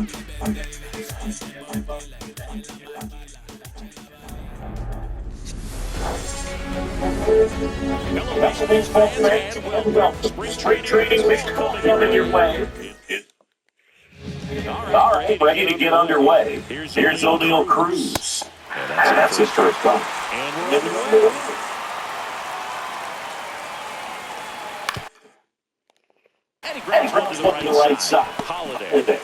Hello, baseball fans, and welcome. Spring training week coming your way. All right, ready to get underway. Here's O'Neal Cruz. And that's his first bump. And he grabs one to the right side. Holiday.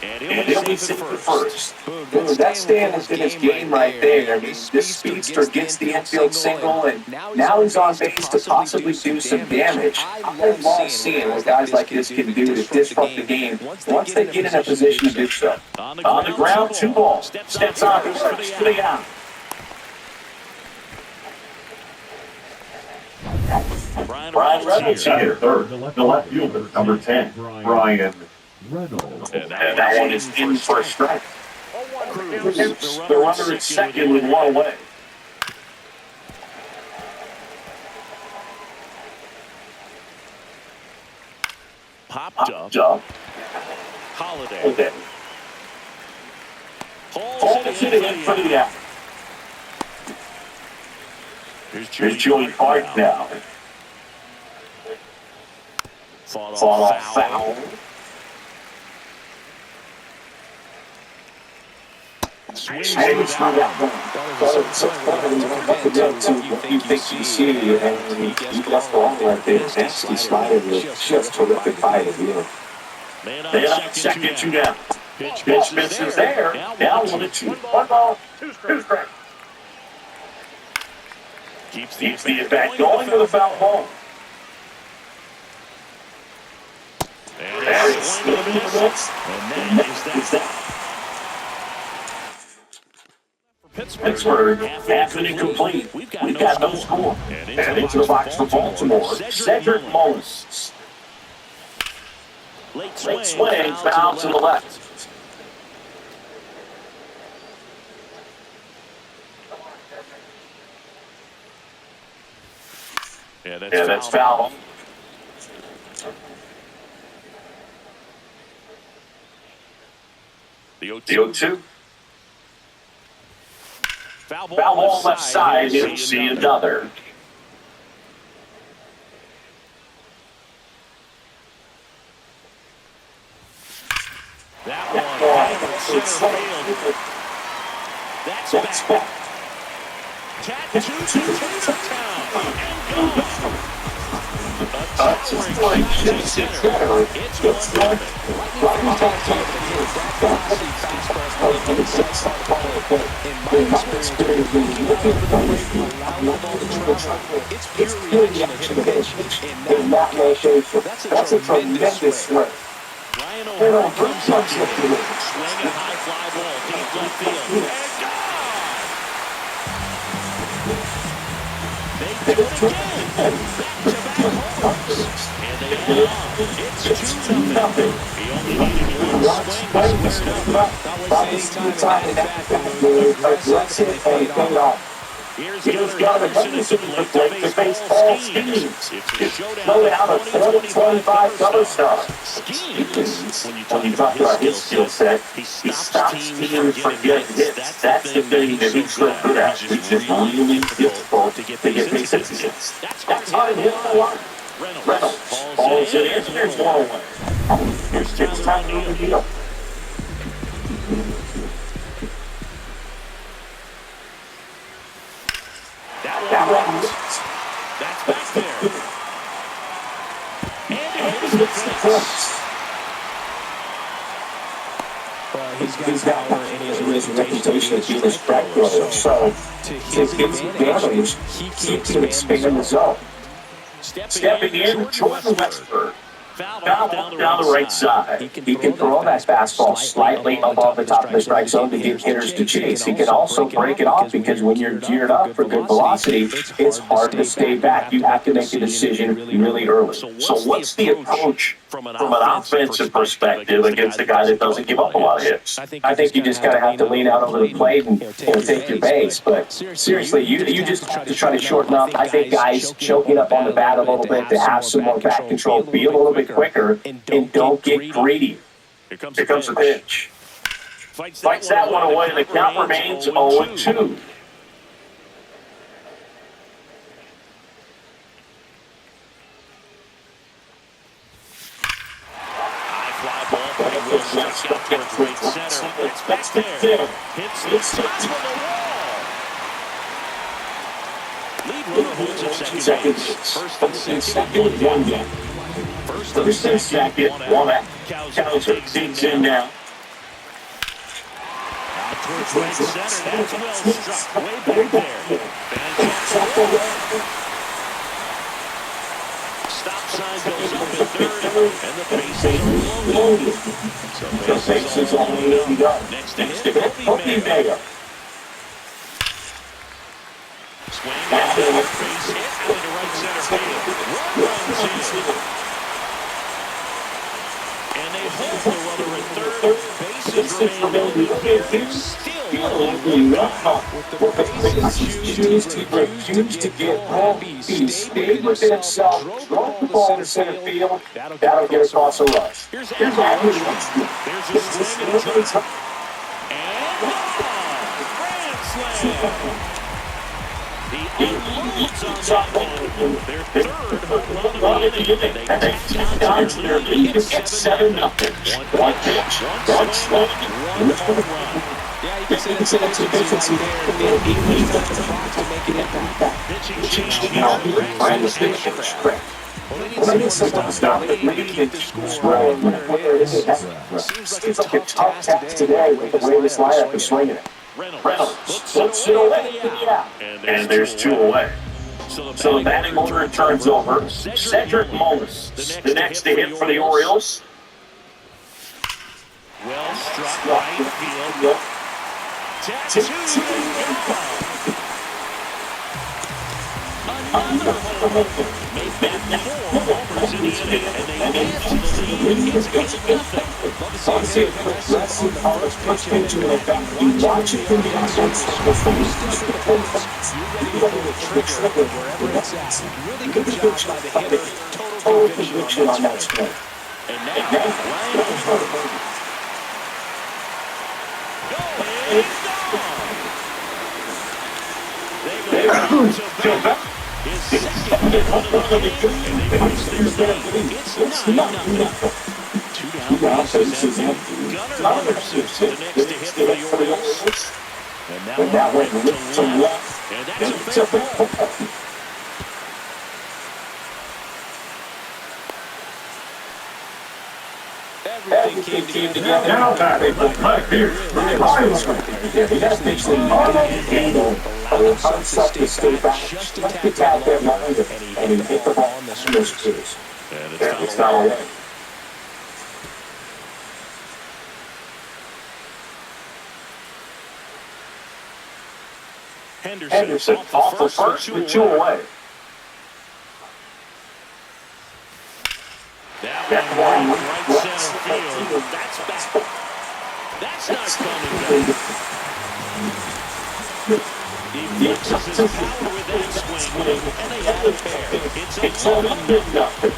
And he'll be safe at first. Boom, that stand has been his game right there. I mean, this speedster gets the infield single, and now he's on base to possibly do some damage. I love seeing what guys like this can do to disrupt the game once they get in a position to do so. On the ground, 2 balls. Steps on first, putting out. Brian Reynolds here, third. The left fielder, number 10, Brian Reynolds. And that one is in for a strike. The runner is second with 1 away. Popped up. Holiday. Holds it in for the out. Here's Joey Hart now. Fought off foul. Swings through that one. So up again to what you think you see, and he left the ball right there. Nasty slider with just terrific bite of the They're on second, 2 down. Pitch misses there. Now 1-2. 1 ball, 2 strikes. Keeps the at-bat going for the foul ball. There it's going to be the next. And that is that. Pittsburgh, half inning complete. We've got no score. And into the box for Baltimore, Cedric Mullins. Late swing, foul to the left. Yeah, that's foul. The 0-2. Foul ball left side, you'll see another. That one, center field. That's back. Tattoo to town. And gone. Just like shifts it center. It's good. It's pure reaction in that motion. That's a tremendous swing. Ryan O'Hearn comes up with it. Swing a high fly ball, deep left field. And gone! They do it again. Back-to-back homers. And they add on. It's 2-0. He only needed 1 swing to square it up. Here's Gunnar Henderson with the baseball schemes. It's showdown of 2025 double star. Schemes. When you talk about his skill set, he stops teams from getting hits. That's the thing that he's real good at. He's just really difficult to get base hits against. That's how he hit the line. Reynolds falls it in. Here's 1 away. Here's time to move the deal. That's back there. And it hits the fence. He's got power and he has a reputation as being a strike thrower. So, to his advantage, he keeps him expanding the zone. Stepping in, Jordan Westburg. Foul down the right side. He can throw that fastball slightly above the top of the strike zone to get hitters to chase. He can also break it off because when you're geared up for good velocity, it's hard to stay back. You have to make a decision really early. So what's the approach from an offensive perspective against a guy that doesn't give up a lot of hits? I think you just kind of have to lean out over the plate and take your base. But seriously, you just have to try to shorten up. I think guys choking up on the bat a little bit to have some more bat control, be a little bit quicker, and don't get greedy. Here Here comes the pitch. Fights that one away. The count remains 0-2. Struck out towards right center. It's back there. Hits the top of the wall. Lead runner holds at second base. First and second, one down. First and second, one out. Cowser digs in now. Out towards right center. That's well struck. Way back there. Stop sign goes up at third, and the bases are loaded. So bases all loaded up. Next to hit, Hopi Mayo. Swing and a base hit out into right center field. Runs in. And they hold the runner at third. Bases remain loaded. Still With the bases used to get home, he stayed with himself, drove the ball to center field. That'll get across a rush. Here's Andrew. There's a swing and a turn. And grand slam. He unloads on that one. Their third home run of the inning. They tack down to their lead at 7-0. One pitch, one swing, one home run. Yeah, you can say that's an efficiency right there. They even got the box to make an impact. Pitching change here. Well, They need someone to stop the lead and keep scoring where it is. Seems like a tough task today with the way this lineup is swinging it. Reynolds puts it away for the out. And there's 2 away. So the batting order turns over. Cedric Mullins, the next to hit for the Orioles. Well struck right field. Tattoo. Another home. Make that 4 homers in the inning, and they add to the lead. It's 8-0. Love to see him aggressive on the first pitch in the back. You watch it from the outside. You ready to pull the trigger wherever it's at. Really good job by the hitter. Total conviction on that swing. And now, Ryan O'Hearn. They go to back. His second hit of the game, and they push their lead. It's 9-0. 2 down bases empty. Gunnar Henderson's the next to hit for the Orioles. And that one went to left. And that's a fair ball. Everything came together. Now back in the cut here. He has basically all the handle. Himself to stay back. Just to tap that line, and he hit the ball on the switch. And It's not away. Henderson off the first with 2 away. That one right center field. That's back. That's not coming back. He mixes his power with that swing, and they have a pair. It's 11-0.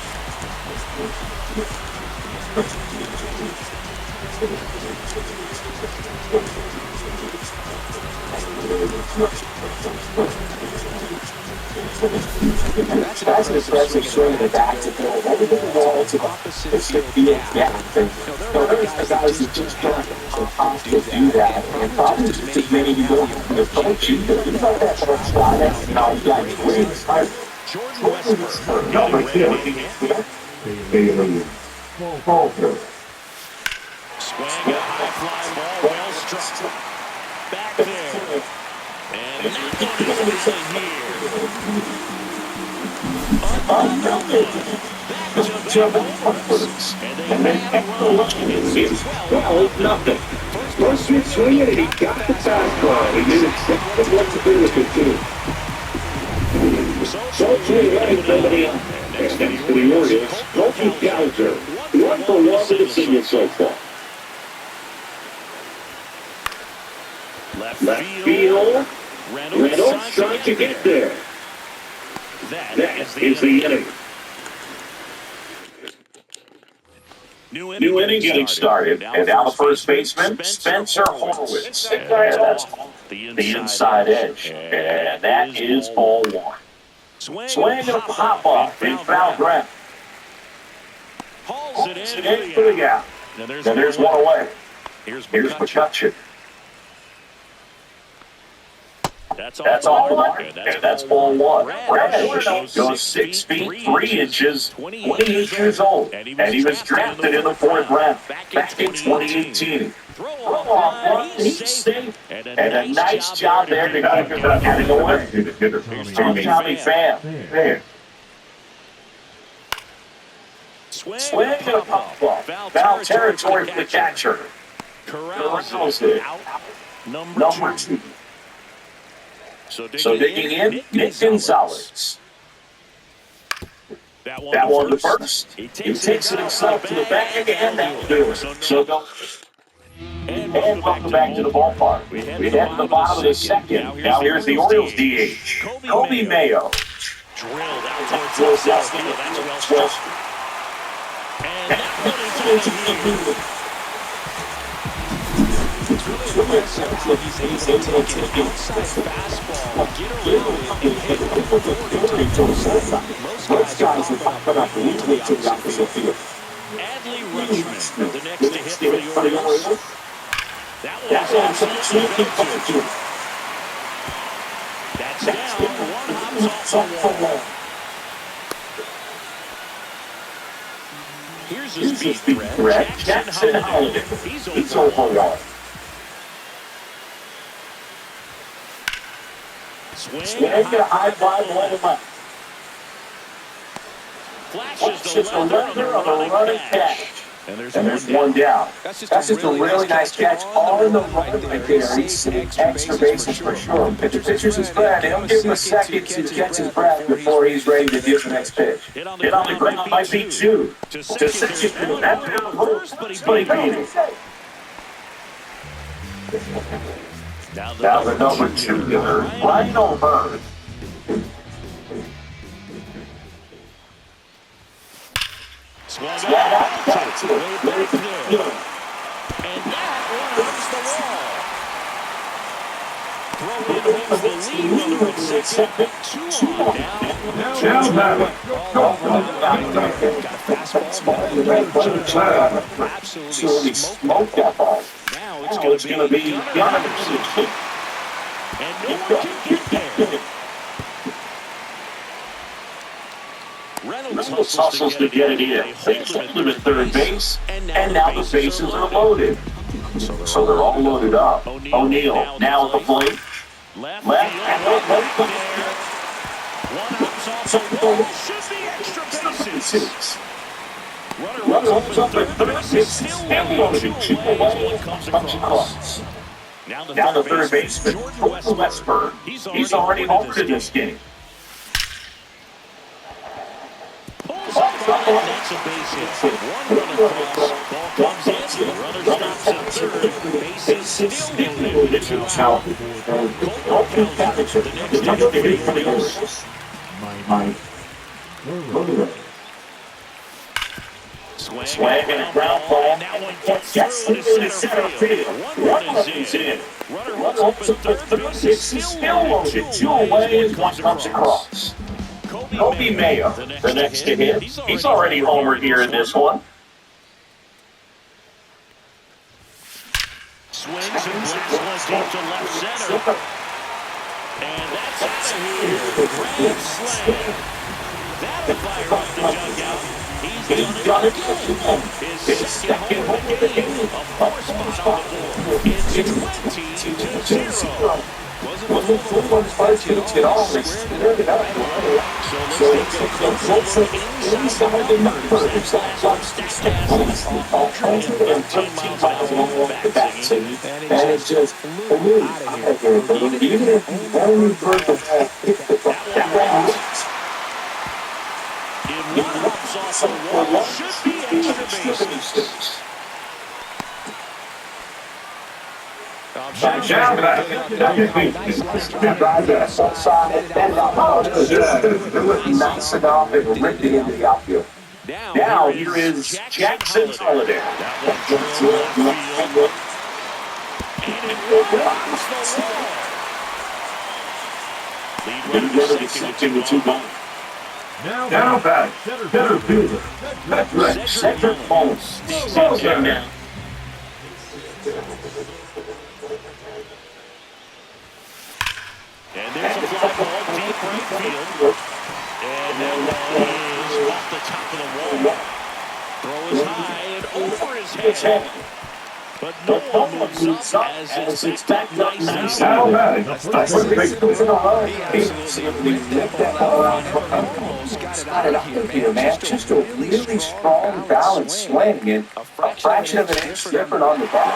That's an aggressive swing in the back to throw. Everything in the wall to it's the field gap. There are guys who just have to do that. And probably just as many people in the coach. You know that short spot. Now you got wings. Jordan Westburg. Number 2. Swing a high fly ball, well struck. Back there. And that one is really here. Another one. Back to and they have a run. It's 12-0. First pitch swinging, and he got the fastball. He did exactly what to do with it, too. So, running nobody on. Next to the Orioles, Kofi Gouger. 1 for 1 with the senior so far. Left field. Reynolds trying to get there. That is the inning. New inning getting started. And now the first baseman, Spencer Horwitz. And that's the inside edge. And that is ball one. Swing and a pop off in foul ground. Hauls it in for the gap. Now there's one away. Here's McCutcheon. That's all the mark, and that's ball one. Brad goes 6 feet 3 inches, 28 years old, and he was drafted in the 4th round back in 2018. Throw off one, he's safe, and a nice job there to get it away. Here's Tommy Pham. Swing and a pop ball. Foul territory for the catcher. Corrals it. Number 2. So digging in, Nick Gonzalez. That one to first. He takes it himself to the back, and that'll do it. So go. And welcome back to the ballpark. We head to the bottom of the second. Now here's the Orioles DH, Kobe Mayo. Drilled out towards the left field. That's well struck. And that one is It's really impressive how he's able to take an outside fastball, get around it, and hit it before Most guys would pop it up and into the opposite field. Adley Rutschman, the next to hit for the Orioles. That one's absolutely vintage. That's down. One hops off the wall. Here's his speed threat, Jackson Holiday. He's over one. Swing and a high fly ball to left. Flashes the leather of a running catch. And there's one down. That's just a really nice catch on the run right there. He's sitting extra bases for sure. If the pitcher's his friend, he'll give him a second to catch his breath before he's ready to give the next pitch. Hit on the ground might be 2. To second, that's down first, but he made it. Now the number 2 hitter, Rhino Bird. Swung out to it, way back there. And that one hits the wall. Throw in holds the lead runner at second. 2 on now. Absolutely smoked that ball. Now it's going to be Gunnarsson. And no one can get there. Reynolds hustles to get it in. They hold him at third base, and now the bases are loaded. So they're all loaded up. O'Neill now at the plate. Left and one hops off the wall. Should be extra bases. Runner runs up at third base, still loaded. 2 away, comes across. Now the third baseman, Jordan Westburg. He's already homered in this game. That's a base hit. One run across. Ball comes in. The runner stops at third. Bases still loaded. Cole Calvert, the next to hit for the Orioles. Swing and a ground ball. And that one gets through to center field. One run is in. Runner holds up at third. Bases still loaded. 2 away and one comes across. Kobe Mayo, the next to hit. He's already homered here in this one. Swings and blocks one deep to left center. And that's out of here. Grand slam. That'll fire up the dugout. He's done it again. His second home of the game. A 4-spot on the board. It's 20-0. Wasn't full on his fight to all. They squared it up. So let's take a close look inside the numbers. All 113 miles along the bat. And it's just a move out of here. Even if you only heard the ball hit the ground. If one hops off the wall, should be extra bases. Nice enough and ripped it into the outfield. Now here is Jackson Holiday. That one drilled left field. And it rocks the wall. Lead runner to second with 2 gone. Now back, better fielder. Cedric Mullins. Sneaks in now. And there's a fly ball deep right field. And that ball is off the top of the wall. Throw is high and over his head. But no one moves up as it's back nice. Now back. That's what they do. Absolutely ripped that ball out and almost got it out of here, man. Just a really strong, balanced swing and a fraction of an inch different on the ball.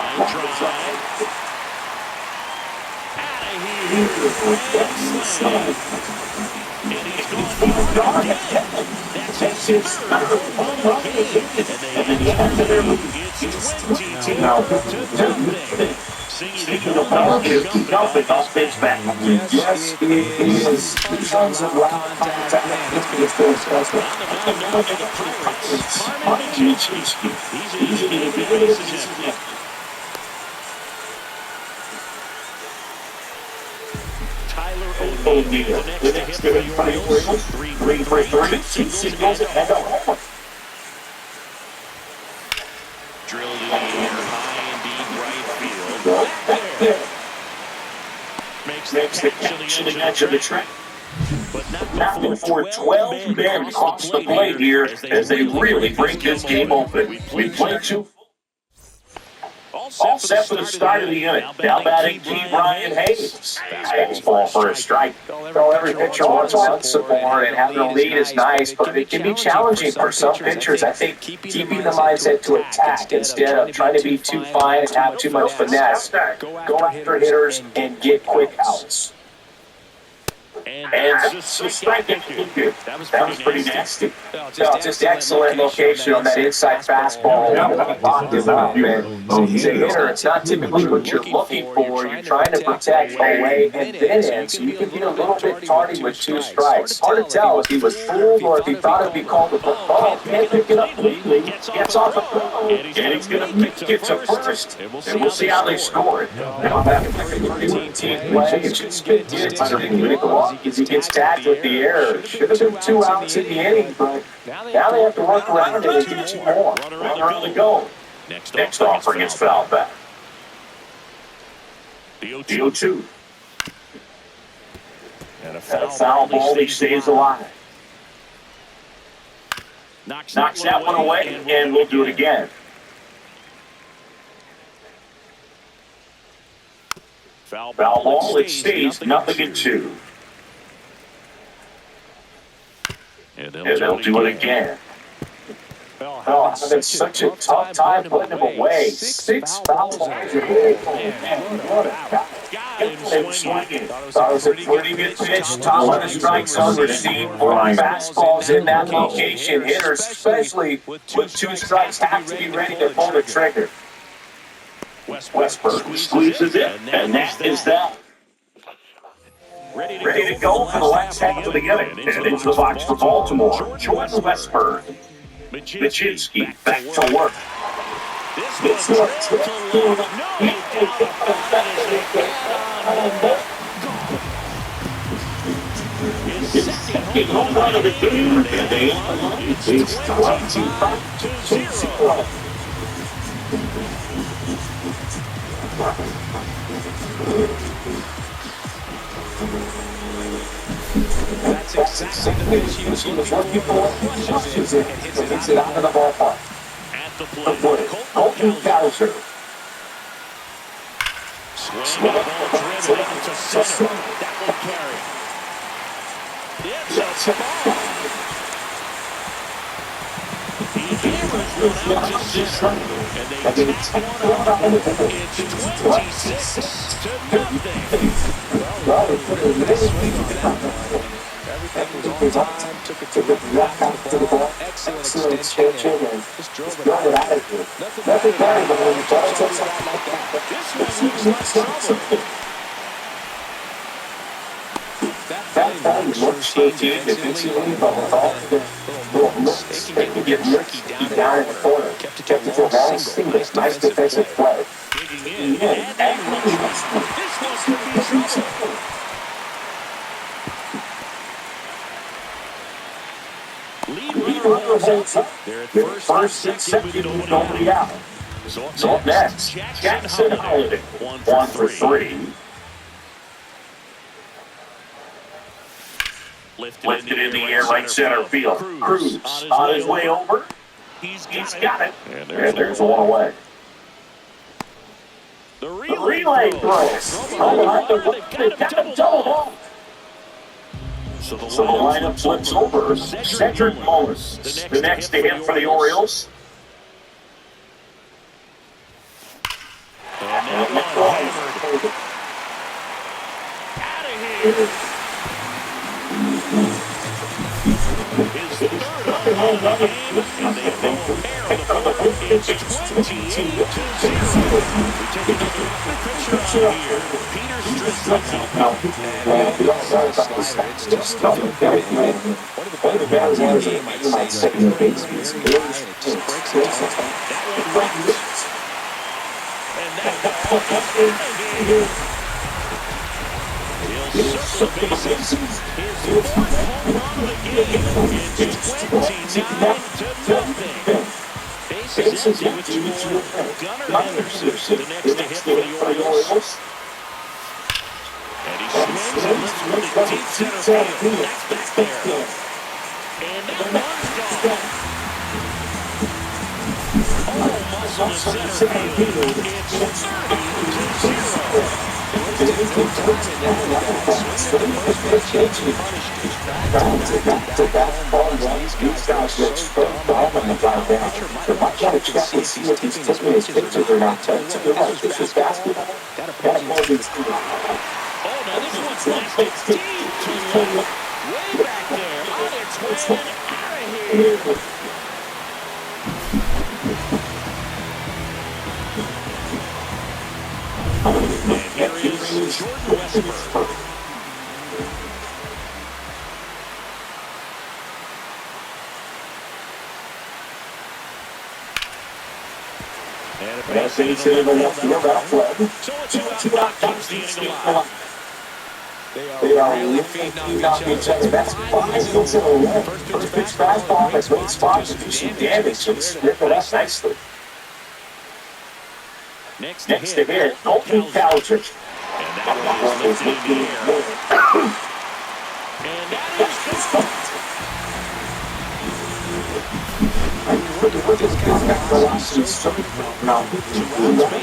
That's his third home run of the game. And then the end of their move. Speaking of power, he's jumping off pitch back. Yes, he is. He runs a lot of contact. It's very special. O'Neal, the next to hit for the Orioles. 3 for 3. 2 singles and a home. Drilled in the air, high and deep right field. Makes the catch on the edge of the track. But not before 12 men cross the plate here as they really break this game open. We play 2. All set for the start of the inning. Now batting T. Brian Hayes. Fastball for a strike. Though every pitcher wants to run some more, and having a lead is nice, but it can be challenging for some pitchers. I think keeping the mindset to attack instead of trying to be too fine and have too much finesse. Go after hitters and get quick outs. And that's a strike. That was pretty nasty. Just excellent location on that inside fastball. Locked him up, man. He's a hitter. It's not typically what you're looking for. You're trying to protect away and then in, so you can be a little bit tardy with 2 strikes. Hard to tell if he was fooled or if he thought it'd be called a ball. Can't pick it up legally. Gets off the throw, and he's going to get to first. And we'll see how they score it. Now back in team play, it's just good. He gets tagged with the error. Should have been 2 outs in the inning, but now they have to work around it and get 2 more. Runner on the go. Next offering is fouled back. The 0-2. And a foul ball, he stays alive. Knocks that one away, and we'll do it again. Foul ball, it stays nothing in 2. And they'll do it again. Oh, having such a tough time putting him away. 6 foul balls. What a guy. That was a pretty good pitch. Top of the strike zone received. 4 fastballs in that location. Hitters, especially with 2 strikes, have to be ready to pull the trigger. Westberg squeezes it, and that is that. Ready to go for the last half of the inning. And into the box for Baltimore, Jordan Westberg. Machinsky back to work. This one's to his second home run of the game, and it's 25-0. That's exactly the pitch he was looking for. Crushes it and hits it out of the ballpark. At the plate, Colton Gauser. Swing the ball driven out to center. That will carry. It's a ball. He hammers one out to center. And they tack one on. It's 26-0. Well, they put a nice swing on that. Everything was on time, took it to the ball. Excellent extension, and just drove it out of here. Nothing better than when you touch something like that. This one looks like trouble. That baseball, you look shaky defensively, but with all the little looks, they can get tricky down in the corner. Kept it to a long single. Nice defensive play. Digging in, Adley Rutschman. This one could be trouble. Lead runner holds up. They're at first and second with nobody out. So up next, Jackson Holiday, 1 for 3. Lifted in the air, right center field. Cruz on his way over. He's got it. And there's one away. The relay throws. They've got him doubled off. So the lineup flips over. Cedric Mullins, the next to hit for the Orioles. And that one hammered. Out of here. His third home run of the game, and they go a pair of the board. It's 28-0. We take another picture out here. Peter Strzelecki. It's just one of the better ones in the game, I'd say. Second base, very high, and it just breaks it off. That one rocked. And that ball is in the game. He'll circle the bases. His fourth home run of the game. It's 29-0. Bases empty with Gunnar Henderson, the next to hit for the Orioles. And he swings and lifts one to deep center field. That's back there. And that one's gone. Oh, muscle to center field. It's 30-0. Good timing there for the guy. Swinging the first pitch, he punished it. Back-to-back home runs. These guys are so dumb when they drive down. They might want to check and see if these pitches are not touched. This is basketball. Got to hold these two. Oh, now this one's blasted deep to way back there. Oh, it's way out of here. And here is Jordan Westburg. And a pass into the left field outfield. So a two-out keeps the inning alive. They are really feeding off each other. Basketball goes to the left. First pitch fastball has one spot to do some damage and strip it up nicely. Next to hit, Colton Cowser. And that one is lifted in the air. And that is gone. What this guy's got velocity so now. And now the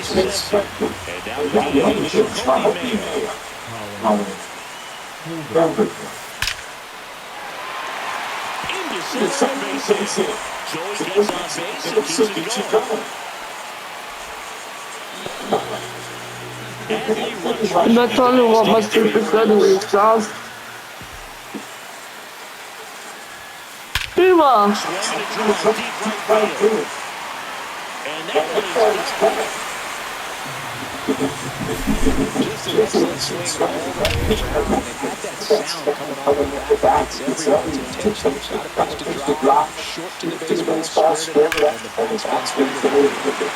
DH, Cody Mayo. Into center base hit. Joey gets on base and keeps it going. I'm not telling you what my stupid setting is, Charles. Prima! Swing and a drive deep right field. And that one is Just an excellent swing all the way around. And it had that sound coming off the bat. It's everyone's intention. Not a pitch to drop, short to the baseball, squared it up, and the bat's going to go.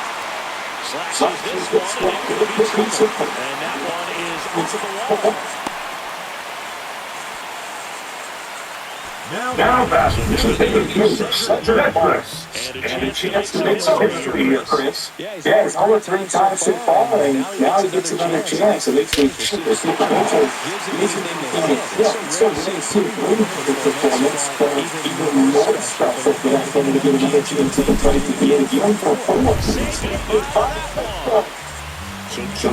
slashes this one, and it could be triple. And that one is into the wall. Now batting Cedric Mullins. And a chance to make some history here, Chris. Yeah, he's only 3 times so far, and now he gets another chance. It makes me super potential. He's so really performance, but even more special for that thing to give him a chance to try to be in again for 4. So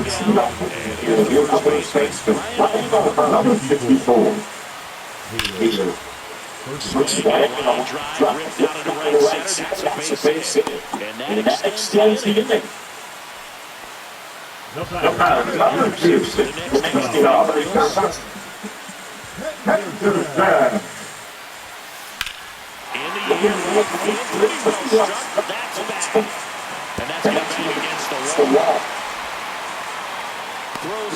Here's a couple of space, but another 54. Switch back, drop it down to the right center, that's a base hit, and that extends the inning. Another juice, the next get off, in the air, pretty well struck, that's back, and that's going to be against the wall.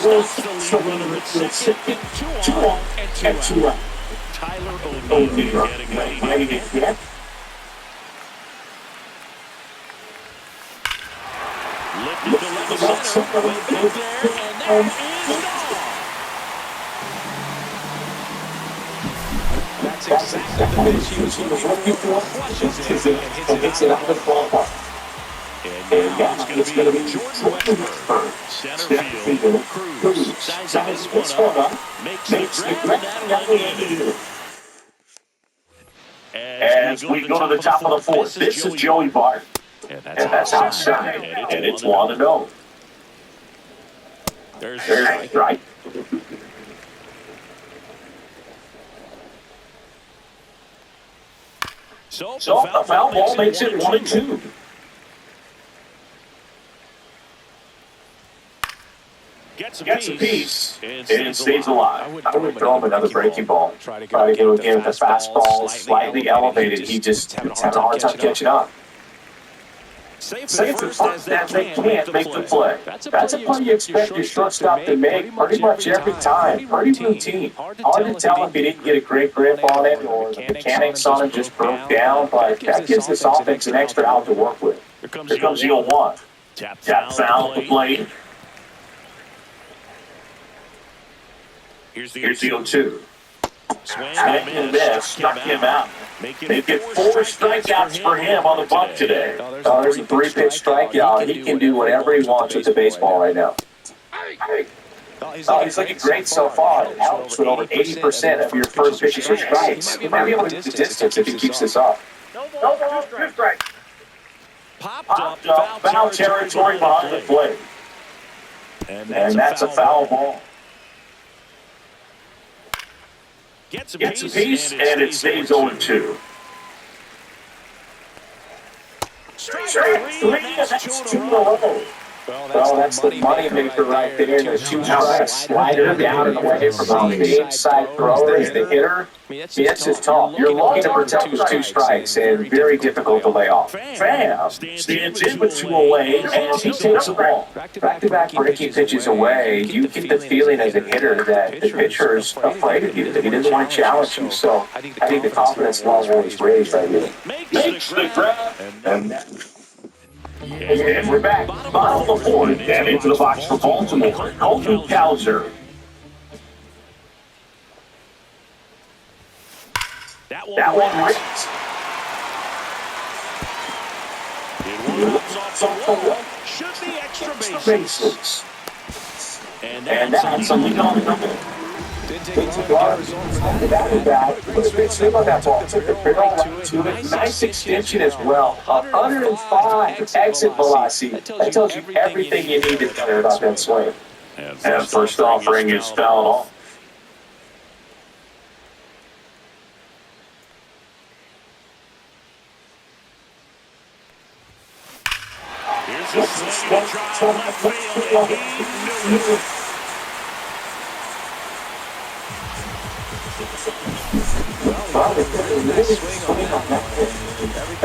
Throws stops the lead runner at second, 2 on and 2 out. Tyler O'Neill O'Neill getting ready to hit. Lifted to left center, way back there, and that is gone. That's exactly the pitch he was looking for. Crushes it and hits it out of the ballpark. And now it's going to be Jordan Westburg. Center field, Cruz sizing this one up, makes the grab, and that'll end it. As we go to the top of the fourth, this is Joey Bart. And that's outside. And it's 1-0. There's There's strike. So the foul ball makes it 1-2. Gets a piece and stays alive. I would throw him another breaking ball. Try to go again with the fastball slightly elevated. He's having a hard time catching up. Safe at first as they can't make the play. That's a play you expect your shortstop to make pretty much every time. Pretty routine. Hard to tell if he didn't get a great grip on it or the mechanics on it just broke down, but that gives this offense an extra out to work with. Here comes the 0-1. Tap foul at the plate. Here's the 0-2. Swing and miss, struck him out. Make it 4 strikeouts for him on the bunt today. There's a 3-pitch strikeout. He can do whatever he wants with the baseball right now. He's looking great so far. It helps with over 80% of your first pitches are strikes. He might be able to get the distance if he keeps this up. No ball, 2 strikes. Popped up, foul territory behind the plate. And that's a foul ball. Gets a piece, and it stays 0-2. Strike 3, and that's 2 in a row. Well, that's the money maker right there. The 2-strike slider down and away from the inside thrower as the hitter. It's just tough. You're looking to protect those 2 strikes and very difficult to lay off. Pham stands in with 2 away and he takes the ball. Back-to-back breaking pitches away. You get the feeling as a hitter that the pitcher is afraid of you, that he doesn't want to challenge you. So I think the confidence level is raised right here. Makes the grab. And we're back. Bottom of the 4th, and into the box for Baltimore. Colton Cowser. That one right. Should be extra bases. And that's something on the double. Didn't take long to that. Let's think about that ball. Took the barrel right to it. Nice extension as well. 105 exit velocity. That tells you everything you need to know about that swing. And first offering is fouled off. Here's a swing and drive left field, and he knew it. Well, he put a nice swing on that one.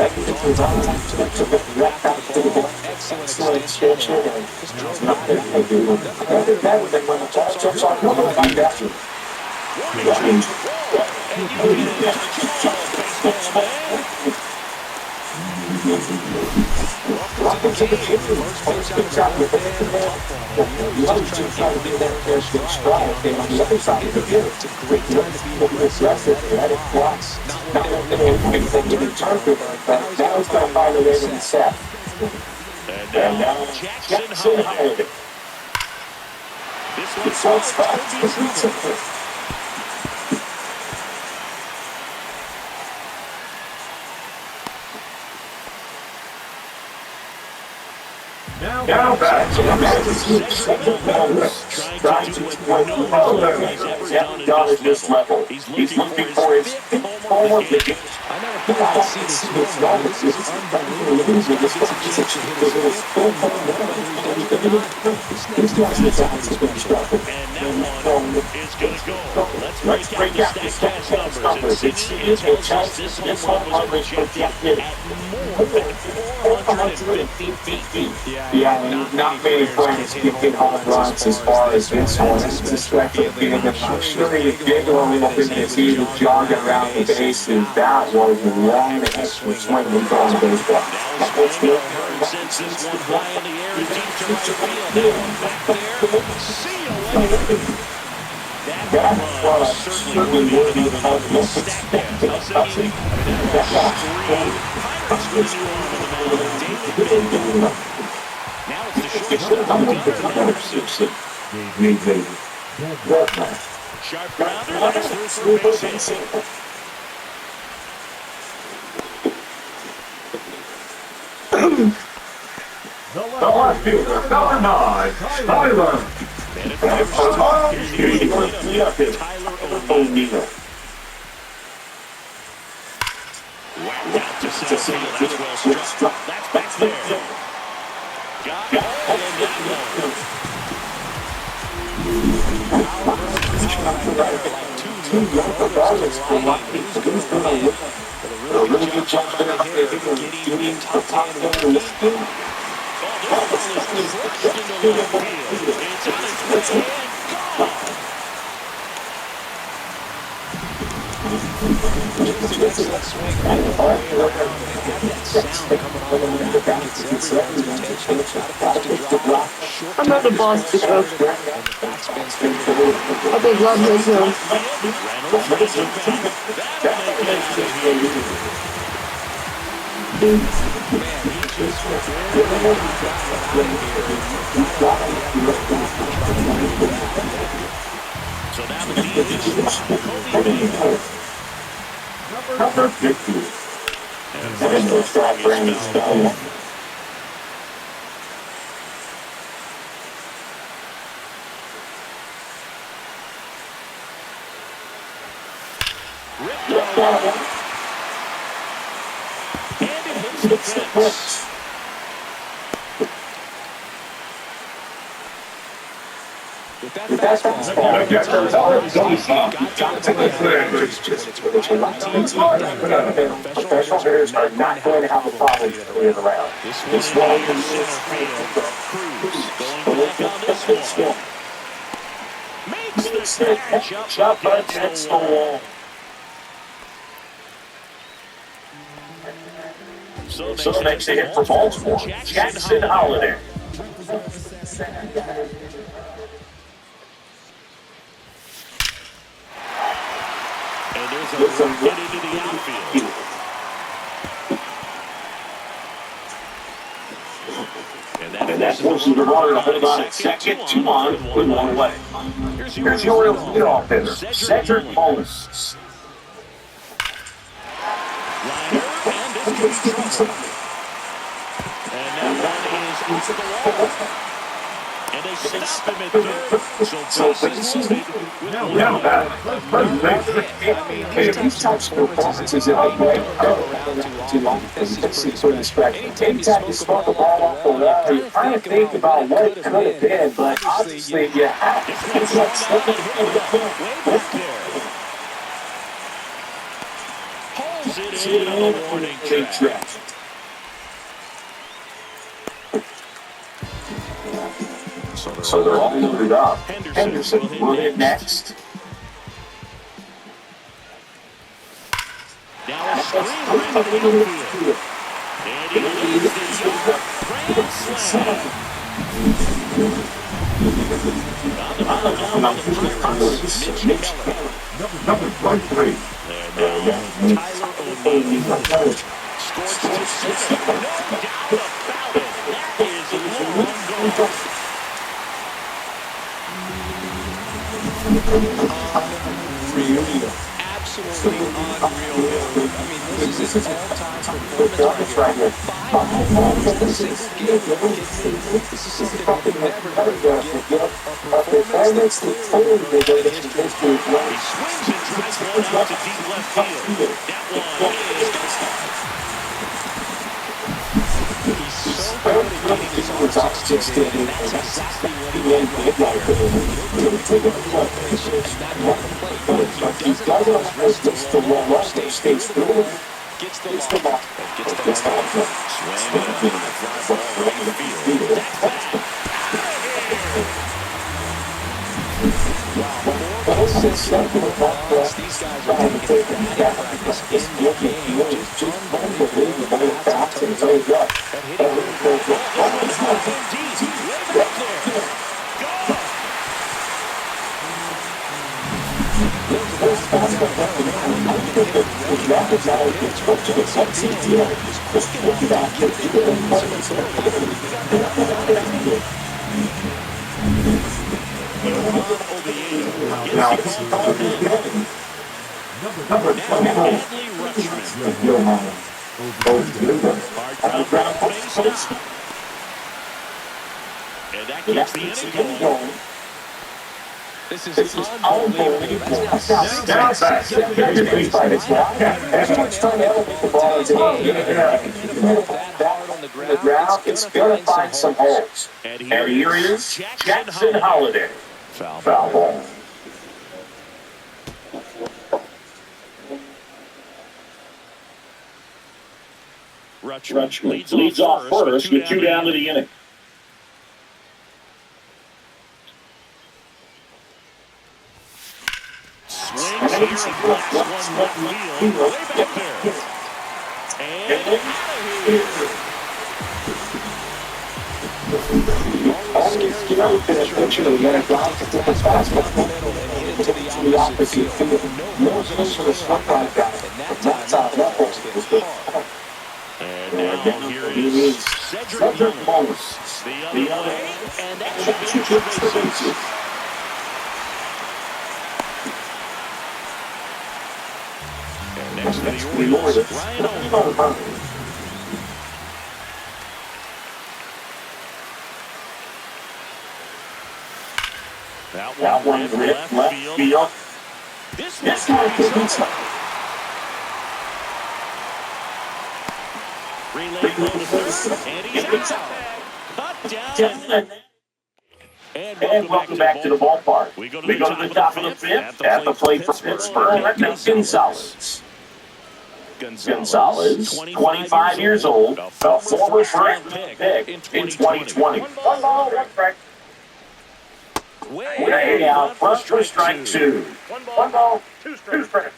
Everything was on time to the ball. Excellent extension. And just drove not there. That was when the ball jumps on. Nobody got that. And you get it as a baseball man. Welcome to the game. First pitch out with the other two trying to be that first strike. And on the other side of the field, it's a great time to be aggressive and let it fly. Not anything to return to, but now he's going to find a way to be set. And now Jackson Howard. This one's spot. Now back to the trying to exploit the level he's done at this level. He's looking for his 5th home of the game. I never thought I'd see this moment. This is unbelievable. This gets attention. Hit his 5th home run. This guy's the top of the structure. And that one is going to go. Let's break out the stats numbers. It's a chance this home run was projected at more than 4 450 feet. Yeah, not many players can hit home runs as far as this one. It's a special feeling. I'm sure you giggle a little bit as he was jogging around the bases. That was one heck of a swing we call baseball. Now swinging a hard sends this one high in the air and deep to right field. That one back there. See you later. That was certainly worthy of another stat cast. I'll say anything. That was scream. Pirates with a new arm on the mound. David Bell. Now it's the shortstop, Gunnar Henderson. Sharp grounder, that's through for base hit. The left fielder, number 9, Tyler. And at first, here's the cleanup, Tyler O'Neill. Whacked out to center field. That's well struck. That's back there. Got hold of that one. Like two brothers colliding. Who's going to win? But a really good job by the hitter. Getting top 10 with the lead. Oh, this ball is crushed into left field. It's on its way and gone. Just that swing all the way around and have that sound coming all over the back. It's everyone's attention. Got a pitch to drop. Short I'm not the boss because and the backspin's favorable. I think love his him. Reynolds makes it back. That'll make it out of here. Man, he just barely got it out of here. So now the DH spot, Kobe. Number 50. And first off, Brandon Stone. Ripped over. And it hits the fence. With that fastball, Professional hitters are not going to have a problem clearing around. This one is center field. Cruz going back on this one. Makes the catch up against the wall. So makes a hit for Baltimore. Jackson Holiday. And there's a hit into the outfield. And that forces the runner to hold on at second, 2 on, with 1 away. Here's your leadoff hitter, Cedric Mullins. Liner, and this could be trouble. And that one is into the wall. And they stop him at third. So bases loaded with These types of performances in the play too long. This is sort of distracting. Anytime you spark the ball off the wall, you're trying to think about what it could have been, but obviously you have to. It's like slipping in the Pulls it in on the warning track. So they're all loaded up. Henderson will hit next. Now a screen into the infield. And he leads the grand slam. On the Pirates, Mitch Keller. Number 23. And now Tyler O'Neill. Scores to center. No doubt about it. That is a long goal. unreal. Absolutely unreal. I mean, this is his all-time performance right here. 5 home runs in a single game. This is something you can never get. A performance that's clearly in history. He swings and drives one out to deep left field. That one is He's so good at getting his arms extended, and that's exactly what he did right there. He'll take a look and shows not on the plate, but he does it on his wrist to roll up, stays through, Gets the ball. Gets the ball. Swing and a fly ball right field. That's back. Wow, 4 consecutive runs. These guys are taking batting practice in the game. Just unbelievable the bats and toes up. That hitting curve. Oh, this one's high and deep. Way back there. Go! And that keeps the inning going. This is unbelievable. Everyone's trying to elevate the ball into the ground. It's going to find some holes. And here is Jackson Holiday. Foul ball. Rutschman leads off first with 2 down to the inning. Swings here and blocks one left field. Way back there. And out of here. Always scared to pitcher to get a ground to tip his fastball and hit it to the opposite field. No use for the stuff like that. And that's how that was hit hard. And now here is Cedric Mullins. The other way, and that should be extra bases. And next to the Orioles, Ryan O'Hearn. That one left field. This one could be tough. Relay low to third, and he's out. Cut down. And welcome back to the ballpark. We go to the top of the fifth at the plate for Pittsburgh. Gonzalez. Gonzalez, 25 years old, a former first pick in 2020. One ball, one strike. Way out front for strike 2. One ball, two strikes.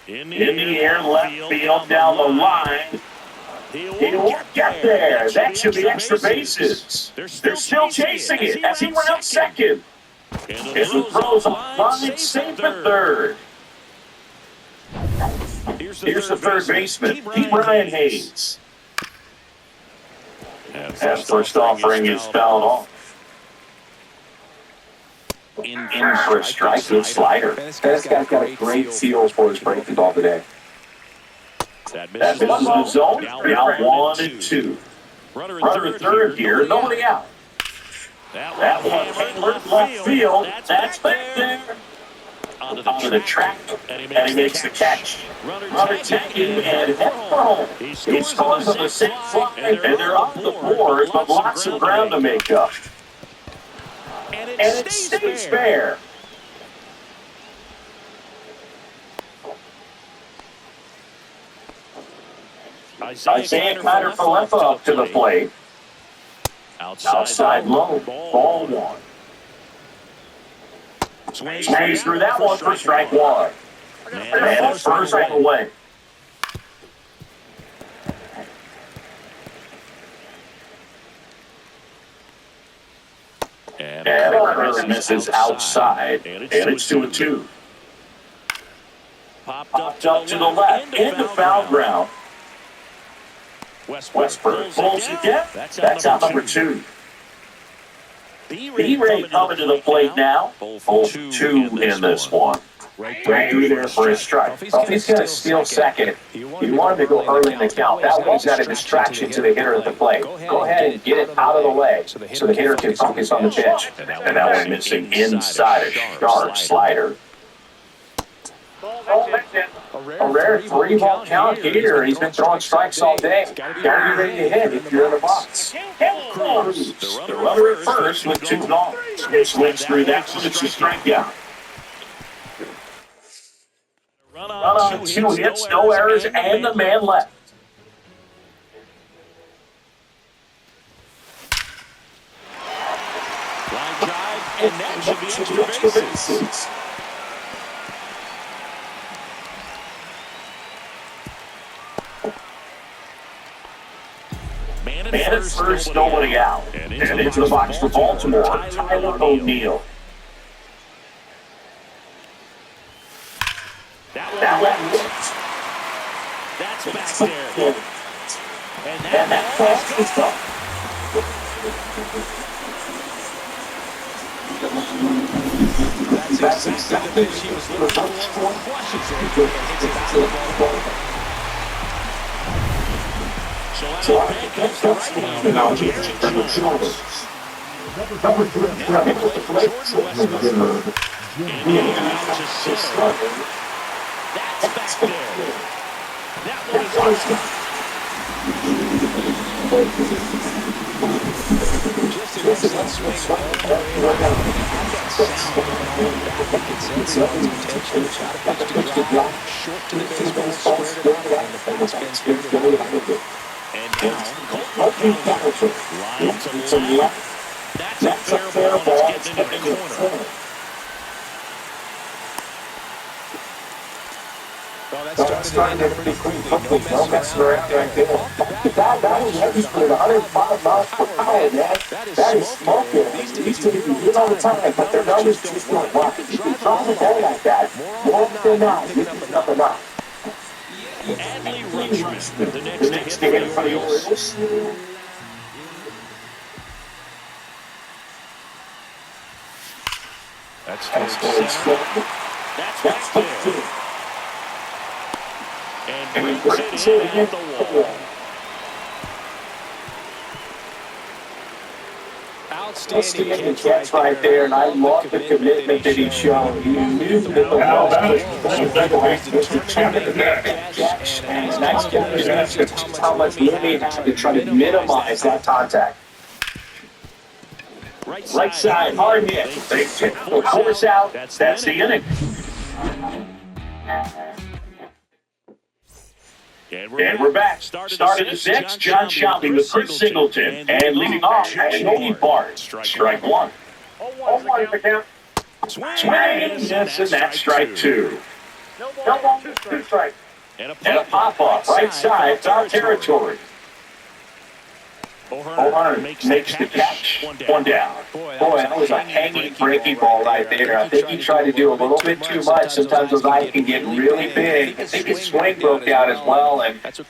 In the air, left field, down the line. He won't get there. That should be extra bases. They're still chasing it as he rounds second. And the throws on line, safe at third. Here's the third baseman, Brian Hayes. That first offering is fouled off. In for a strike, good slider. This guy's got a great feel for his breaking ball today. That misses the zone. Now 1-2. Runner at third here, nobody out. That one hammered left field. That's back there. Onto the track, and he makes the catch. Runner taking and head for home. He scores on the same fly, and they're off the board, but lots of ground to make up. And it stays fair. Isaiah Kiner-Falefa up to the plate. Outside low, ball 1. Swings through that one for strike 1. Man, first strike away. And Carter misses outside, and it's 2-2. Popped up to the left, into foul ground. Westberg pulls it down. That's out number 2. B-Ray coming to the plate now. 0-2 in this one. Right through there for a strike. Well, if he's going to steal second, you want him to go early in the count. That way's got a distraction to the hitter at the plate. Go ahead and get it out of the way so the hitter can focus on the pitch. And that one missing inside a sharp slider. A rare 3-ball count here. He's been throwing strikes all day. Got to be ready to hit if you're in the box. Cruz, the runner at first with 2 gone. Swings through that one. It's a strikeout. Run on two hits, no errors, and the man left. Line drive, and that should be extra bases. Man at first, nobody out. And into the box for Baltimore, Tyler O'Neill. That one worked. That's back there. And that pass is up. That's exactly the pitch he was looking for. Flushes it and hits it out of the ball. So out of the bench comes the right now. Jared Jones. Now they play Jordan Westbrook. And here out to center. That's back there. That one is out. Just an excellent swing all the way around. That sound going on back. You can sense the potential. Shot a pitch to drive. Short to the baseball, squared it up, and the baseman squared it up. And now, Colton line to left. That's a fair ball, and it's getting into the corner. Well, that started to end pretty quickly. No messing around right there. That was registered 105 miles per hour, man. That is smoking. These teams do it all the time, but their numbers just don't work. You can try to go like that. More often than not, you pick up enough. Adley Rutschman, the next to hit for the Orioles. That's towards center. That's back there. And brings it in at the wall. Outstanding catch right there, and I love the commitment that he's shown. He knew that the ball was and nice catch. How much really had to try to minimize that contact. Right side, hard hit. They hit the horse out. That's the inning. And we're back. Started the next, John Shelby with Chris Singleton. And leading off, Tony Bart. Strike one. 0-1 the count. Swing, yes, and that's strike two. No ball, two strikes. And a pop-off, right side, foul territory. O'Hearn makes the catch. One down. Boy, that was a hanging breaking ball right there. I think he tried to do a little bit too much. Sometimes those eyes can get really big. I think his swing broke out as well, and that's what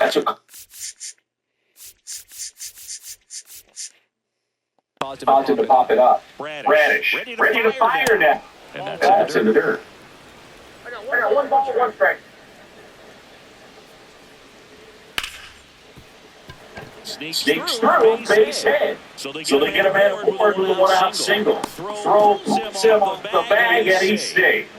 caused him to pop it up. Radish, ready to fire now. And that's in the dirt. I got one ball, one strike. Sneaks through, base hit. So they get a man forward with a one-out single. Throw, puts him on the bag, and he's safe.